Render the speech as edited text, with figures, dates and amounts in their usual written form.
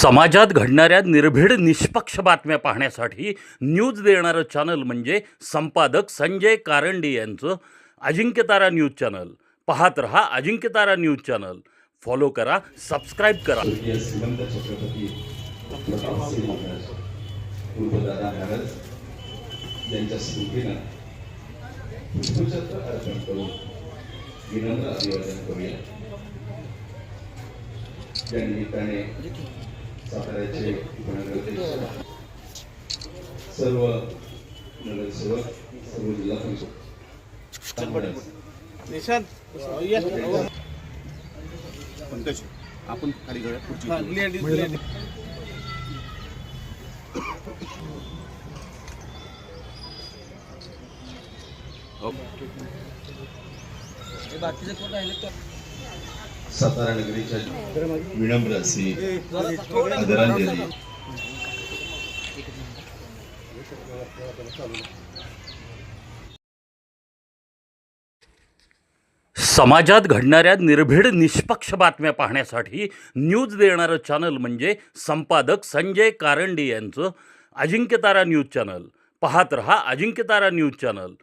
समाजात घडणाऱ्या निर्भीड निष्पक्ष बातम्या पाहण्यासाठी न्यूज देणारं चॅनल म्हणजे संपादक संजय कारंडे यांचं अजिंक्यतारा न्यूज चॅनल. पाहत रहा अजिंक्यतारा न्यूज चॅनल. फॉलो करा, सबस्क्राईब करा. स्वर्गीय श्रीमंत छत्रपती प्रतापसिंह महाराज पूर्वदादा महाराज यांच्या स्मृतीनं पुष्पचक्र अर्पण करून विनम्र अभिवादन करूया. या निमित्ताने साताऱ्याचे उपनगराध्यक्ष, सर्व नगरसेवक, सर्व जिल्हा परिषद पंकज आपण खाली घड्या पुढची सातारा नगरीच्या विनम्र अशी आदरांजली. समाजात घडणाऱ्या निर्भीड निष्पक्ष बातम्या पाहण्यासाठी न्यूज देणारं चॅनल म्हणजे संपादक संजय कारंडे यांचं अजिंक्यतारा न्यूज चॅनल. पाहत रहा अजिंक्यतारा न्यूज चॅनल.